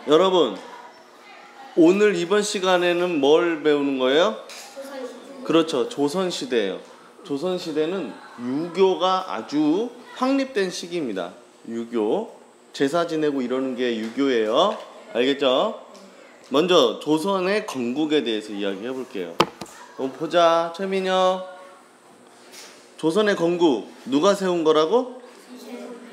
여러분, 오늘 이번 시간에는 뭘 배우는 거예요? 그렇죠. 조선시대예요. 조선시대는 유교가 아주 확립된 시기입니다. 유교. 제사 지내고 이러는 게 유교예요. 알겠죠? 먼저 조선의 건국에 대해서 이야기해 볼게요. 보자. 최민혁. 조선의 건국 누가 세운 거라고?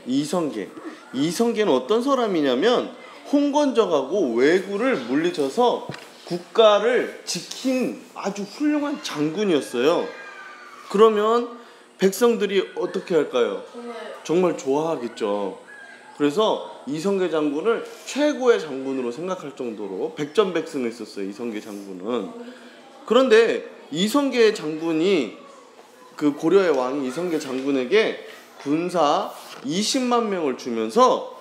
이성계. 이성계는 어떤 사람이냐면 홍건적하고 왜구를 물리쳐서 국가를 지킨 아주 훌륭한 장군이었어요. 그러면 백성들이 어떻게 할까요? 정말 좋아하겠죠. 그래서 이성계 장군을 최고의 장군으로 생각할 정도로 백전백승을 했었어요. 이성계 장군은. 그런데 이성계 장군이 그 고려의 왕이 이성계 장군에게 군사 20만 명을 주면서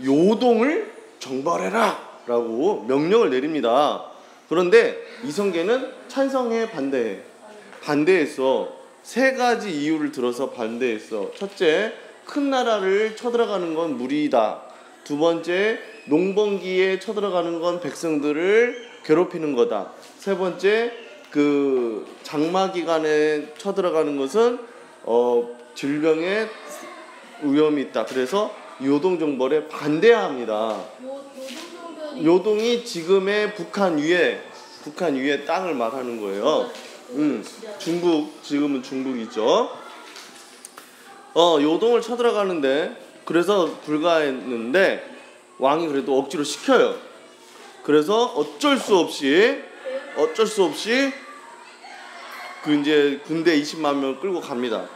요동을 정벌해라 라고 명령을 내립니다. 그런데 이성계는 찬성해 반대해? 반대했어. 세 가지 이유를 들어서 반대했어. 첫째, 큰 나라를 쳐들어가는 건 무리다. 두 번째, 농번기에 쳐들어가는 건 백성들을 괴롭히는 거다. 세 번째, 그 장마 기간에 쳐들어가는 것은 질병에 위험이 있다. 그래서 요동정벌에 반대합니다. 요동이 지금의 북한 위에 땅을 말하는 거예요. 중국, 지금은 중국이죠. 요동을 쳐들어가는데 그래서 불가했는데 왕이 그래도 억지로 시켜요. 그래서 어쩔 수 없이 그 이제 군대 20만 명을 끌고 갑니다.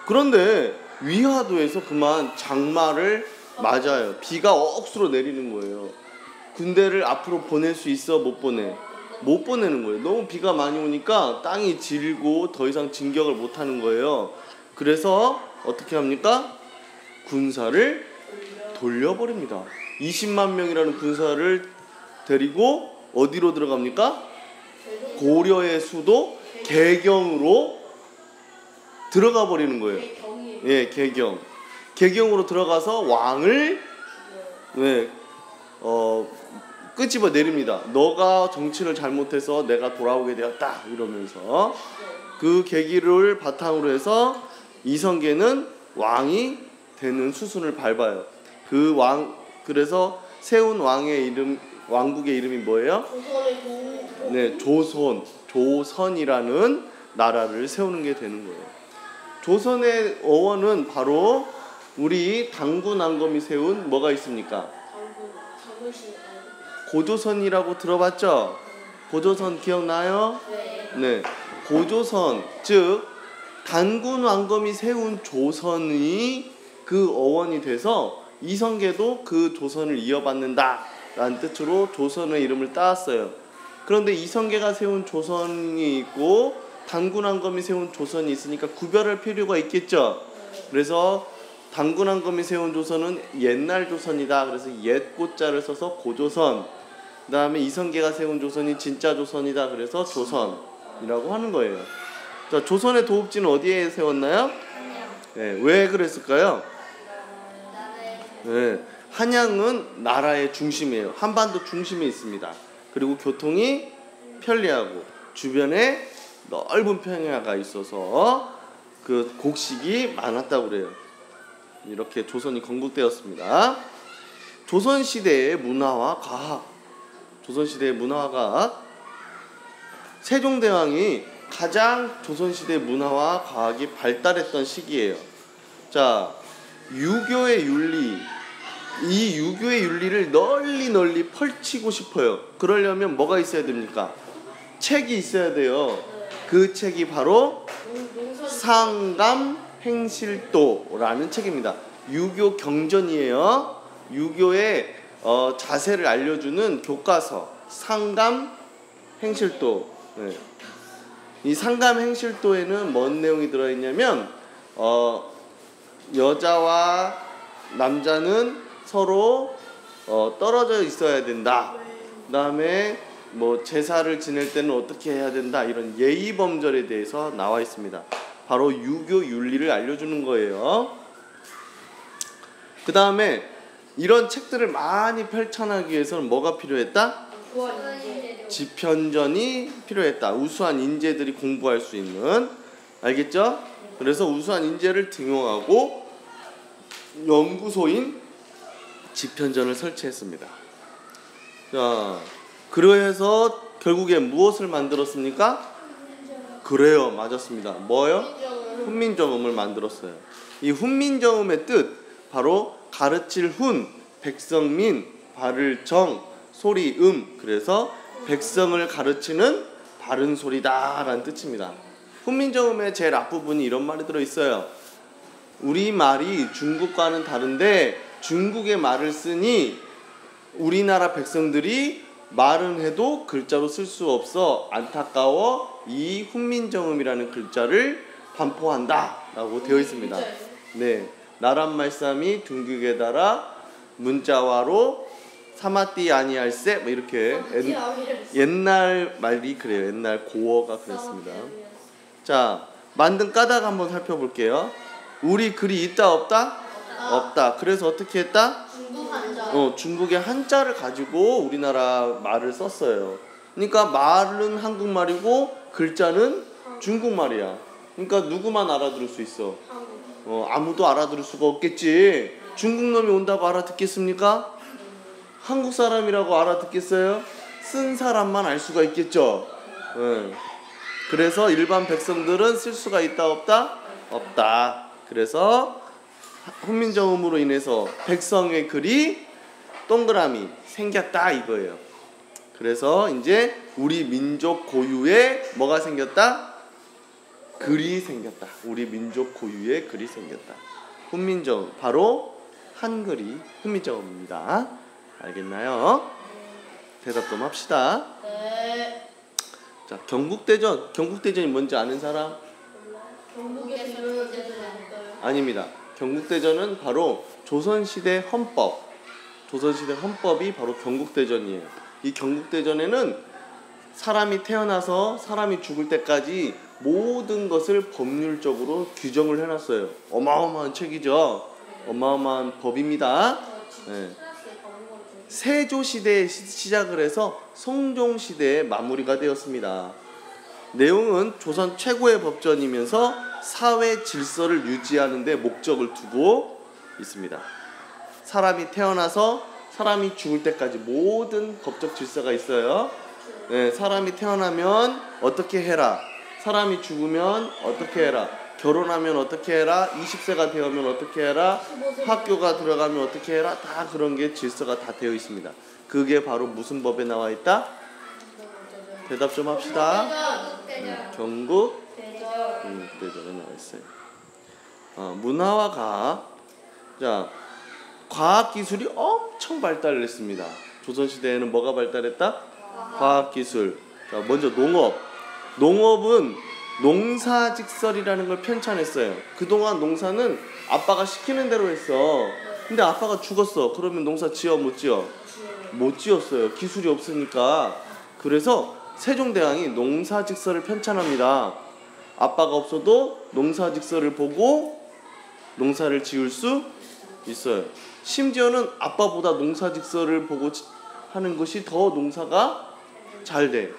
그런데 위화도에서 그만 장마를 맞아요. 비가 억수로 내리는 거예요. 군대를 앞으로 보낼 수 있어? 못 보내? 못 보내는 거예요. 너무 비가 많이 오니까 땅이 질고 더 이상 진격을 못 하는 거예요. 그래서 어떻게 합니까? 군사를 돌려버립니다. 20만 명이라는 군사를 데리고 어디로 들어갑니까? 고려의 수도 개경으로 들어가 버리는 거예요. 예, 개경으로 들어가서 왕을 끄집어 내립니다. 너가 정치를 잘못해서 내가 돌아오게 되었다 이러면서 그 계기를 바탕으로 해서 이성계는 왕이 되는 수순을 밟아요. 그래서 세운 왕국의 이름이 뭐예요? 네, 조선이라는 나라를 세우는 게 되는 거예요. 조선의 어원은 바로 우리 당군왕검이 세운 뭐가 있습니까? 고조선이라고 들어봤죠? 고조선 기억나요? 네. 고조선, 즉 당군왕검이 세운 조선이 그 어원이 돼서 이성계도 그 조선을 이어받는다 라는 뜻으로 조선의 이름을 따왔어요. 그런데 이성계가 세운 조선이 있고 당군왕검이 세운 조선이 있으니까 구별할 필요가 있겠죠. 그래서 당군왕검이 세운 조선은 옛날 조선이다. 그래서 옛 고자를 써서 고조선. 그 다음에 이성계가 세운 조선이 진짜 조선이다. 그래서 조선이라고 하는 거예요. 자, 조선의 도읍지는 어디에 세웠나요? 네, 왜 그랬을까요? 네, 한양은 나라의 중심이에요. 한반도 중심에 있습니다. 그리고 교통이 편리하고 주변에 넓은 평야가 있어서 그 곡식이 많았다고 그래요. 이렇게 조선이 건국되었습니다. 조선시대의 문화와 과학. 세종대왕이 가장 조선시대 문화와 과학이 발달했던 시기예요. 자, 유교의 윤리. 이 유교의 윤리를 널리 펼치고 싶어요. 그러려면 뭐가 있어야 됩니까? 책이 있어야 돼요. 그 책이 바로 상감행실도라는 책입니다. 유교 경전이에요. 유교의 자세를 알려주는 교과서 상감행실도. 네. 이 상감행실도에는 뭔 내용이 들어있냐면 여자와 남자는 서로 떨어져 있어야 된다. 그 다음에 제사를 지낼 때는 어떻게 해야 된다. 이런 예의범절에 대해서 나와 있습니다. 바로 유교 윤리를 알려주는 거예요. 그 다음에 이런 책들을 많이 펼쳐나가기 위해서는 뭐가 필요했다? 지편전이 필요했다. 우수한 인재들이 공부할 수 있는. 알겠죠? 그래서 우수한 인재를 등용하고 연구소인 지편전을 설치했습니다. 자, 그래서 결국엔 무엇을 만들었습니까? 그래요, 맞았습니다. 뭐요? 훈민정음을 만들었어요. 이 훈민정음의 뜻, 바로 가르칠 훈, 백성민, 바를 정, 소리 그래서 백성을 가르치는 바른 소리다라는 뜻입니다. 훈민정음의 제일 앞부분이 이런 말이 들어있어요. 우리 말이 중국과는 다른데 중국의 말을 쓰니 우리나라 백성들이 말은 해도 글자로 쓸 수 없어 안타까워 이 훈민정음이라는 글자를 반포한다 라고 되어 있습니다. 네, 나란 말씀이 둥국에 달아 문자와로 사마띠 아니할세 뭐 이렇게 옛날 말이 그래요. 옛날 고어가 그랬습니다. 자, 만든 까닭 한번 살펴볼게요. 우리 글이 있다 없다? 없다. 그래서 어떻게 했다? 중국의 한자를 가지고 우리나라 말을 썼어요. 그러니까 말은 한국말이고 글자는 중국말이야. 그러니까 누구만 알아들을 수 있어? 아무도 알아들을 수가 없겠지. 중국 놈이 온다고 알아듣겠습니까? 한국 사람이라고 알아듣겠어요? 쓴 사람만 알 수가 있겠죠. 그래서 일반 백성들은 쓸 수가 있다 없다? 없다. 그래서 훈민정음으로 인해서 백성의 글이 동그라미 생겼다 이거예요. 그래서 이제 우리 민족 고유의 뭐가 생겼다? 글이 생겼다. 우리 민족 고유의 글이 생겼다. 훈민정음, 바로 한글이 훈민정음입니다. 알겠나요? 대답 좀 합시다. 네. 자, 경국대전이 뭔지 아는 사람? 경국의 대전은 뭘까요? 아닙니다. 경국대전은 바로 조선시대 헌법이 바로 경국대전이에요. 이 경국대전에는 사람이 태어나서 사람이 죽을 때까지 모든 것을 법률적으로 규정을 해놨어요. 어마어마한 책이죠. 어마어마한 법입니다. 네. 세조시대에 시작을 해서 성종시대에 마무리가 되었습니다. 내용은 조선 최고의 법전이면서 사회 질서를 유지하는 데 목적을 두고 있습니다. 사람이 태어나서 사람이 죽을 때까지 모든 법적 질서가 있어요. 네, 사람이 태어나면 어떻게 해라. 사람이 죽으면 어떻게 해라. 결혼하면 어떻게 해라. 20세가 되면 어떻게 해라. 학교가 들어가면 어떻게 해라. 다 그런 게 질서가 다 되어 있습니다. 그게 바로 무슨 법에 나와 있다? 대답 좀 합시다. 경국대전에 나와 있어요. 문화와 과학. 자, 과학기술이 엄청 발달을 했습니다. 조선시대에는 뭐가 발달했다? 과학기술. 자, 먼저 농업은 농사직설이라는 걸 편찬했어요. 그동안 농사는 아빠가 시키는 대로 했어. 근데 아빠가 죽었어. 그러면 농사 지어 못 지어? 못 지었어요. 기술이 없으니까. 그래서 세종대왕이 농사직설을 편찬합니다. 아빠가 없어도 농사직설을 보고 농사를 지을 수 있어요. 심지어는 아빠보다 농사직설을 보고 하는 것이 더 농사가 잘 돼.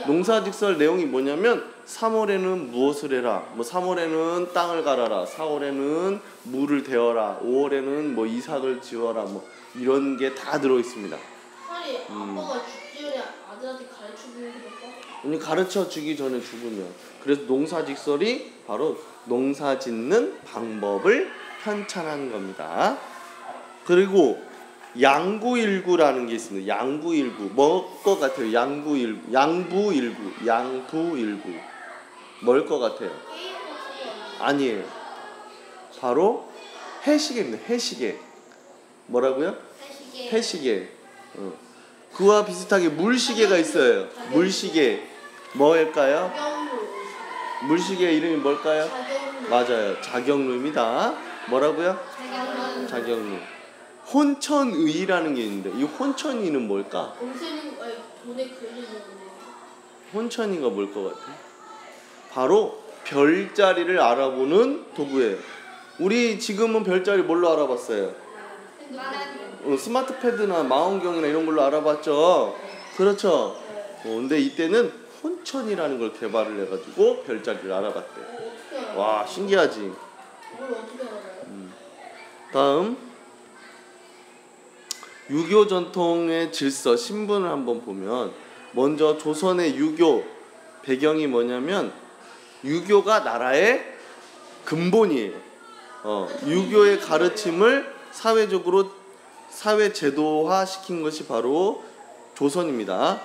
농사직설 내용이 뭐냐면 3월에는 무엇을 해라. 3월에는 땅을 갈아라. 4월에는 물을 대어라. 5월에는 이삭을 지어라. 이런 게 다 들어 있습니다. 아빠가 죽기 전에 아들한테 가르쳐주는 거니까? 아니, 가르쳐 주기 전에 죽으면. 그래서 농사직설이 바로 농사짓는 방법을 편찬한 겁니다. 그리고 양구일구라는 게 있습니다. 양구일구. 뭘 것 같아요? 양부일구. 뭘 것 같아요? 아니에요. 바로 해시계입니다. 해시계. 뭐라고요? 해시계. 그와 비슷하게 물시계가 있어요. 물시계. 뭐일까요? 물시계 이름이 뭘까요? 맞아요. 자경루입니다. 뭐라고요? 자경루. 혼천의라는 게 있는데 이 혼천의는 뭘까? 돈에 그려지는 혼천의가 뭘 것 같아? 바로 별자리를 알아보는 도구예요. 우리 지금은 별자리 뭘로 알아봤어요? 스마트 패드나 망원경이나 이런 걸로 알아봤죠. 그렇죠. 근데 이때는 혼천이라는 걸 개발을 해가지고 별자리를 알아봤대. 어떻게 알아요? 와, 신기하지. 그걸 어떻게 알아요? 다음 유교 전통의 질서 신분을 한번 보면, 먼저 조선의 유교 배경이 뭐냐면 유교가 나라의 근본이에요. 유교의 가르침을 사회 제도화 시킨 것이 바로 조선입니다.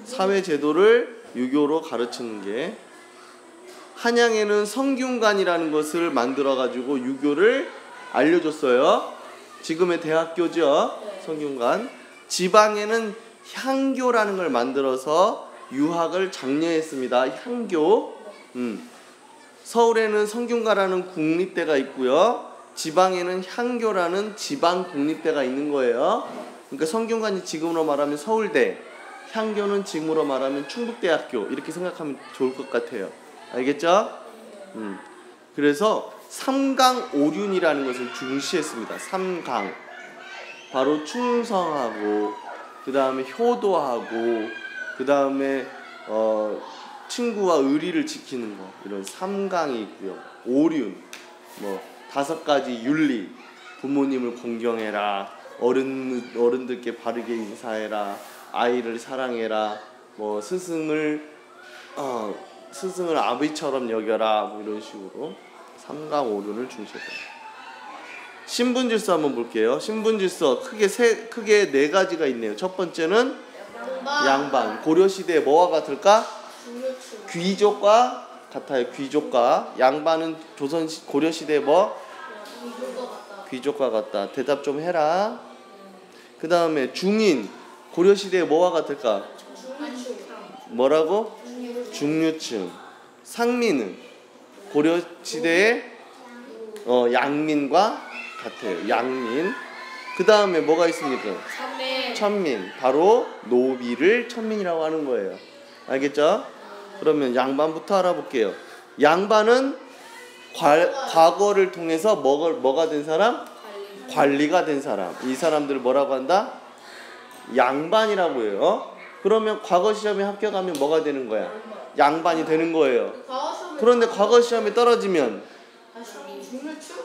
사회 제도를 유교로 가르치는 게, 한양에는 성균관이라는 것을 만들어 가지고 유교를 알려줬어요. 지금의 대학교죠. 성균관. 지방에는 향교라는 걸 만들어서 유학을 장려했습니다. 향교. 서울에는 성균관이라는 국립대가 있고요. 지방에는 향교라는 지방 국립대가 있는 거예요. 그러니까 성균관이 지금으로 말하면 서울대, 향교는 지금으로 말하면 충북대학교, 이렇게 생각하면 좋을 것 같아요. 알겠죠? 그래서 삼강오륜이라는 것을 중시했습니다. 삼강. 바로 충성하고, 그 다음에 효도하고, 그 다음에 친구와 의리를 지키는 거, 이런 삼강이 있고요. 오륜, 5가지 윤리. 부모님을 공경해라, 어른들께 바르게 인사해라, 아이를 사랑해라, 스승을 아비처럼 여겨라, 이런 식으로 삼강오륜을 중시했다. 신분질서 한번 볼게요. 신분질서 크게 4가지가 있네요. 첫 번째는 양반. 고려시대에 뭐와 같을까? 귀족과 같아요. 귀족과. 양반은 고려시대에 귀족과 같다. 대답 좀 해라. 그 다음에 중인. 고려시대에 뭐와 같을까? 뭐라고? 중류층. 상민은 고려시대의 양민과 같아요. 양민. 그 다음에 뭐가 있습니까? 천민. 바로 노비를 천민이라고 하는 거예요. 알겠죠? 그러면 양반부터 알아볼게요. 양반은 과거를 통해서 뭐가 된 사람? 관리가 된 사람. 이 사람들을 뭐라고 한다? 양반이라고 해요. 그러면 과거 시험에 합격하면 뭐가 되는 거야? 양반이 되는 거예요. 그런데 과거 시험에 떨어지면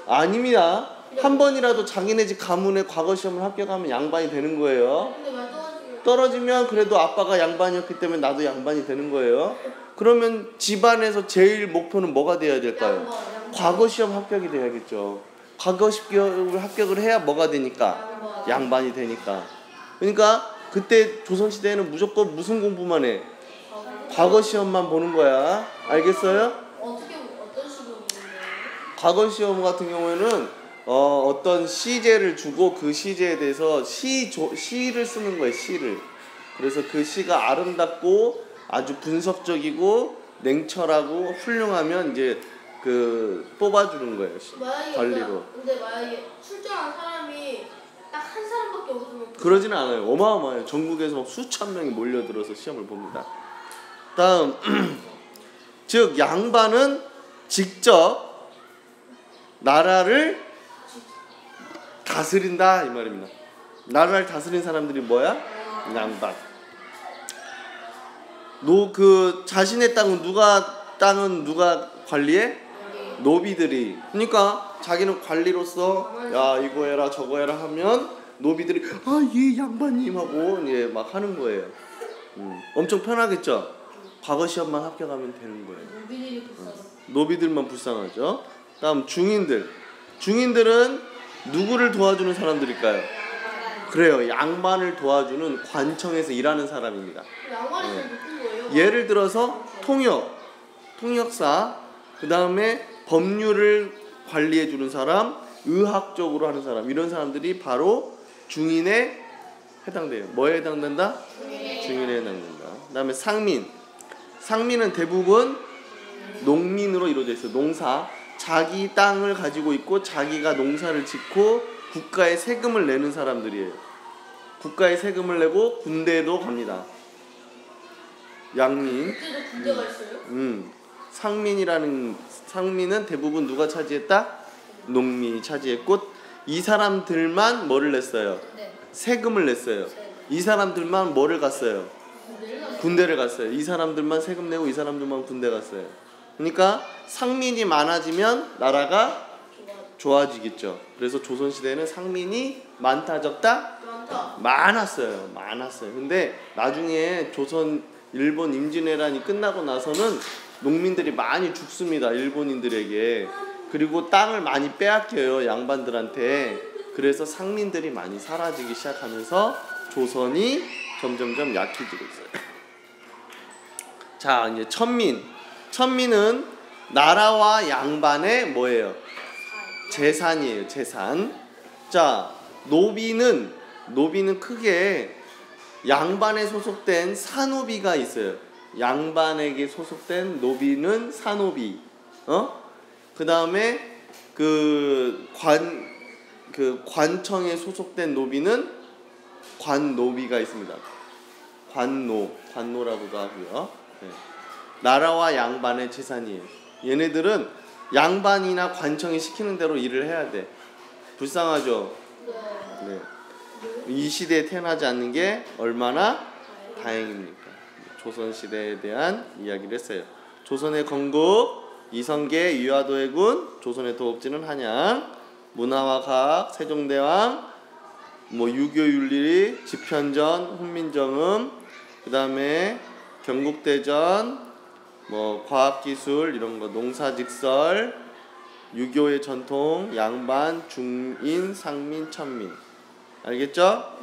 아닙니다. 한 번이라도 자기네 집 가문의 과거 시험을 합격하면 양반이 되는 거예요. 떨어지면 그래도 아빠가 양반이었기 때문에 나도 양반이 되는 거예요. 그러면 집안에서 제일 목표는 뭐가 돼야 될까요? 과거 시험 합격이 돼야겠죠. 과거 시험을 합격을 해야 뭐가 되니까? 양반이 되니까. 그러니까 그때 조선시대에는 무조건 무슨 공부만 해? 과거 시험만 보는 거야. 알겠어요? 어떤 식으로 보는 거예요? 과거 시험 같은 경우에는 어떤 시제를 주고 그 시제에 대해서 시를 쓰는 거예요. 시를. 그래서 그 시가 아름답고 아주 분석적이고 냉철하고 훌륭하면 이제 뽑아주는 거예요. 관리로. 근데 만약에 출전한 사람이 딱 한 사람밖에 없으면 그러지는 않아요. 어마어마해요. 전국에서 막 수천 명이 몰려들어서 시험을 봅니다. 다음 즉 양반은 직접 나라를 다스린다 이 말입니다. 나라를 다스린 사람들이 뭐야? 양반. 자신의 땅은 누가 관리해? 노비들이. 그러니까 자기는 관리로서 야 이거 해라 저거 해라 하면 노비들이 예 양반님 하고 막 하는 거예요. 엄청 편하겠죠. 과거 시험만 합격하면 되는 거예요. 노비들만 불쌍하죠. 다음 중인들은 누구를 도와주는 사람들일까요? 그래요. 양반을 도와주는 관청에서 일하는 사람입니다. 양반이 제일 높은 거예요? 예를 들어서 통역사, 그 다음에 법률을 관리해주는 사람, 의학적으로 하는 사람, 이런 사람들이 바로 중인에 해당돼요. 뭐에 해당된다? 중인에 해당된다. 그 다음에 상민은 대부분 농민으로 이루어져 있어요. 농사. 자기 땅을 가지고 있고 자기가 농사를 짓고 국가에 세금을 내는 사람들이에요. 국가에 세금을 내고 군대에도 갑니다. 양민. 그때도 군대가 있어요? 상민은 대부분 누가 차지했다? 농민이 차지했고 이 사람들만 뭐를 냈어요? 네. 세금을 냈어요. 이 사람들만 뭐를 갔어요? 군대를 갔어요. 이 사람들만 세금 내고 이 사람들만 군대 갔어요. 그러니까 상민이 많아지면 나라가 좋아지겠죠. 그래서 조선시대에는 상민이 많다 적다? 많았어요. 근데 나중에 조선 일본 임진왜란이 끝나고 나서는 농민들이 많이 죽습니다. 일본인들에게. 그리고 땅을 많이 빼앗겨요. 양반들한테. 그래서 상민들이 많이 사라지기 시작하면서 조선이 점점점 약해지고 있어요. 자, 이제 천민. 천민은 나라와 양반의 뭐예요? 재산이에요. 재산. 자, 노비는 크게 양반에 소속된 사노비가 있어요. 양반에게 소속된 노비는 사노비. 그 다음에 관청에 소속된 노비는 관노비가 있습니다. 관노라고도 하고요. 네. 나라와 양반의 재산이에요. 얘네들은 양반이나 관청이 시키는 대로 일을 해야 돼. 불쌍하죠? 네. 이 시대에 태어나지 않는 게 얼마나 다행입니까? 조선시대에 대한 이야기를 했어요. 조선의 건국, 이성계, 유아도해군, 조선의 도읍지는 한양, 문화와 과학, 세종대왕, 유교윤리, 집현전, 훈민정음, 그 다음에 경국대전, 과학기술 이런 거, 농사직설, 유교의 전통, 양반, 중인, 상민, 천민. 알겠죠?